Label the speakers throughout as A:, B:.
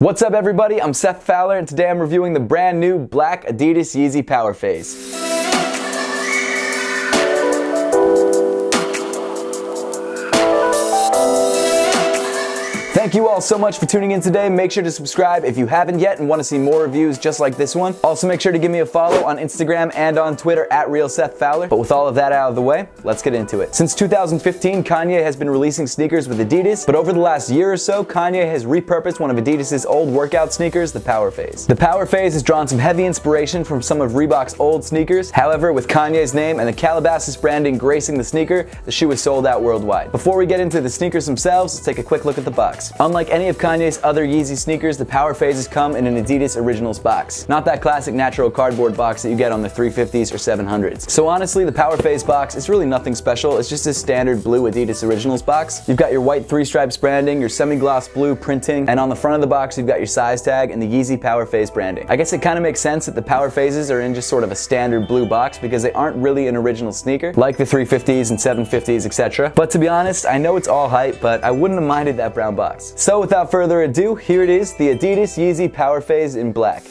A: What's up everybody, I'm Seth Fowler and today I'm reviewing the brand new black Adidas Yeezy Powerphase. Thank you all so much for tuning in today. Make sure to subscribe if you haven't yet and want to see more reviews just like this one. Also make sure to give me a follow on Instagram and on Twitter at @RealSethFowler. But with all of that out of the way, let's get into it. Since 2015, Kanye has been releasing sneakers with Adidas, but over the last year or so, Kanye has repurposed one of Adidas' old workout sneakers, the Powerphase. The Powerphase has drawn some heavy inspiration from some of Reebok's old sneakers. However, with Kanye's name and the Calabasas branding gracing the sneaker, the shoe is sold out worldwide. Before we get into the sneakers themselves, let's take a quick look at the box. Unlike any of Kanye's other Yeezy sneakers, the Powerphases come in an Adidas Originals box. Not that classic natural cardboard box that you get on the 350s or 700s. So honestly, the Powerphase box is really nothing special. It's just a standard blue Adidas Originals box. You've got your white 3-stripes branding, your semi-gloss blue printing, and on the front of the box you've got your size tag and the Yeezy Powerphase branding. I guess it kind of makes sense that the Powerphases are in just sort of a standard blue box because they aren't really an original sneaker, like the 350s and 750s, etc. But to be honest, I know it's all hype, but I wouldn't have minded that brown box. So without further ado, here it is, the Adidas Yeezy Powerphase in black.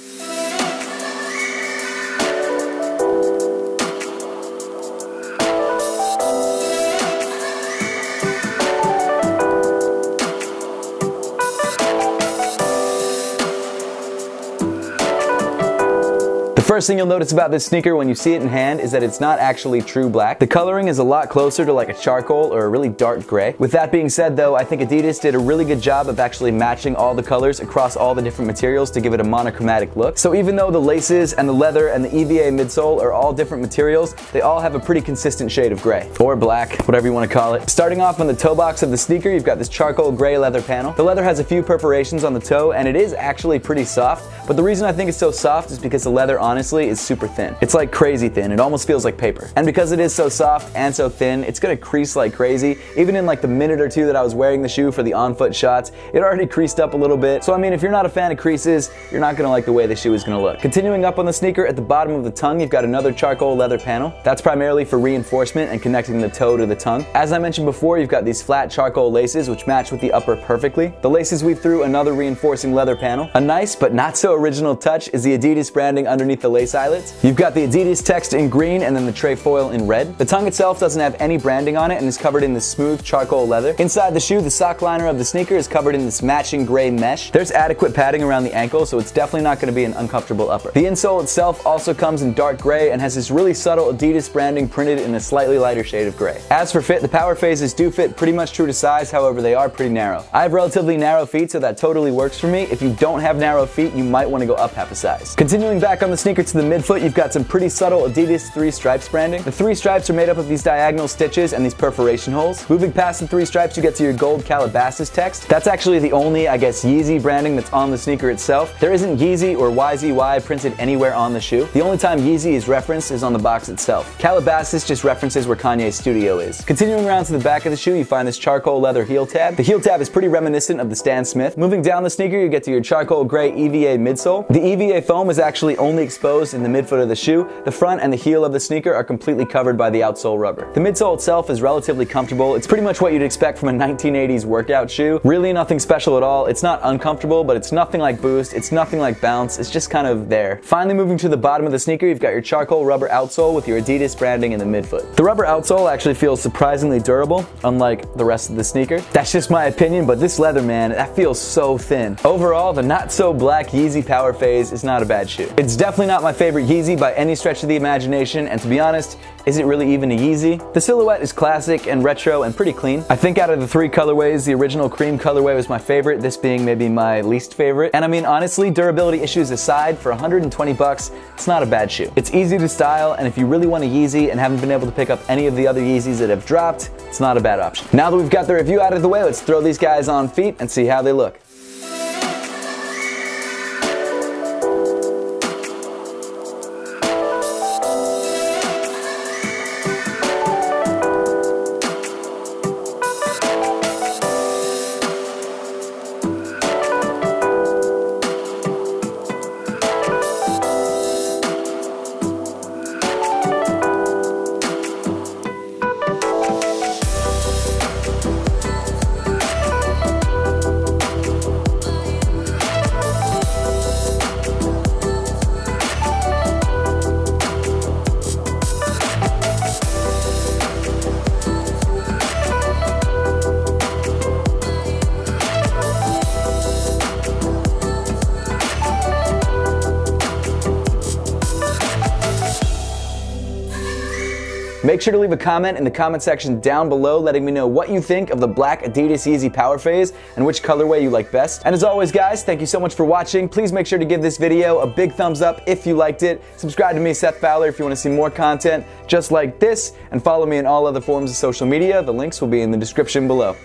A: The first thing you'll notice about this sneaker when you see it in hand is that it's not actually true black. The coloring is a lot closer to like a charcoal or a really dark gray. With that being said though, I think Adidas did a really good job of actually matching all the colors across all the different materials to give it a monochromatic look. So even though the laces and the leather and the EVA midsole are all different materials, they all have a pretty consistent shade of gray. Or black, whatever you want to call it. Starting off on the toe box of the sneaker, you've got this charcoal gray leather panel. The leather has a few perforations on the toe and it is actually pretty soft, but the reason I think it's so soft is because the leather honestly is super thin. It's like crazy thin. It almost feels like paper. And because it is so soft and so thin, it's gonna crease like crazy. Even in like the minute or two that I was wearing the shoe for the on-foot shots, it already creased up a little bit. So I mean, if you're not a fan of creases, you're not gonna like the way the shoe is gonna look. Continuing up on the sneaker, at the bottom of the tongue, you've got another charcoal leather panel. That's primarily for reinforcement and connecting the toe to the tongue. As I mentioned before, you've got these flat charcoal laces which match with the upper perfectly. The laces weave through another reinforcing leather panel. A nice but not so original touch is the Adidas branding underneath the lace eyelets. You've got the Adidas text in green and then the trefoil in red. The tongue itself doesn't have any branding on it and is covered in this smooth charcoal leather. Inside the shoe, the sock liner of the sneaker is covered in this matching gray mesh. There's adequate padding around the ankle, so it's definitely not going to be an uncomfortable upper. The insole itself also comes in dark gray and has this really subtle Adidas branding printed in a slightly lighter shade of gray. As for fit, the Powerphases do fit pretty much true to size, however they are pretty narrow. I have relatively narrow feet, so that totally works for me. If you don't have narrow feet, you might want to go up half a size. Continuing back on the sneaker to the midfoot, you've got some pretty subtle Adidas 3 stripes branding. The 3 stripes are made up of these diagonal stitches and these perforation holes. Moving past the 3 stripes, you get to your gold Calabasas text. That's actually the only, I guess, Yeezy branding that's on the sneaker itself. There isn't Yeezy or YZY printed anywhere on the shoe. The only time Yeezy is referenced is on the box itself. Calabasas just references where Kanye's studio is. Continuing around to the back of the shoe, you find this charcoal leather heel tab. The heel tab is pretty reminiscent of the Stan Smith. Moving down the sneaker, you get to your charcoal gray EVA midsole. The EVA foam is actually only exposed in the midfoot of the shoe. The front and the heel of the sneaker are completely covered by the outsole rubber. The midsole itself is relatively comfortable. It's pretty much what you'd expect from a 1980s workout shoe. Really nothing special at all. It's not uncomfortable, but it's nothing like Boost. It's nothing like Bounce. It's just kind of there. Finally, moving to the bottom of the sneaker, you've got your charcoal rubber outsole with your Adidas branding in the midfoot. The rubber outsole actually feels surprisingly durable, unlike the rest of the sneaker. That's just my opinion, but this leather, man, that feels so thin. Overall, the not so black Yeezy Powerphase is not a bad shoe. It's definitely not my favorite Yeezy by any stretch of the imagination, and to be honest, is it really even a Yeezy? The silhouette is classic and retro and pretty clean. I think out of the 3 colorways, the original cream colorway was my favorite, this being maybe my least favorite. And I mean, honestly, durability issues aside, for 120 bucks, it's not a bad shoe. It's easy to style, and if you really want a Yeezy and haven't been able to pick up any of the other Yeezys that have dropped, it's not a bad option. Now that we've got the review out of the way, let's throw these guys on feet and see how they look. Make sure to leave a comment in the comment section down below letting me know what you think of the black Adidas Yeezy Powerphase and which colorway you like best. And as always guys, thank you so much for watching. Please make sure to give this video a big thumbs up if you liked it. Subscribe to me, Seth Fowler, if you want to see more content just like this, and follow me on all other forms of social media. The links will be in the description below.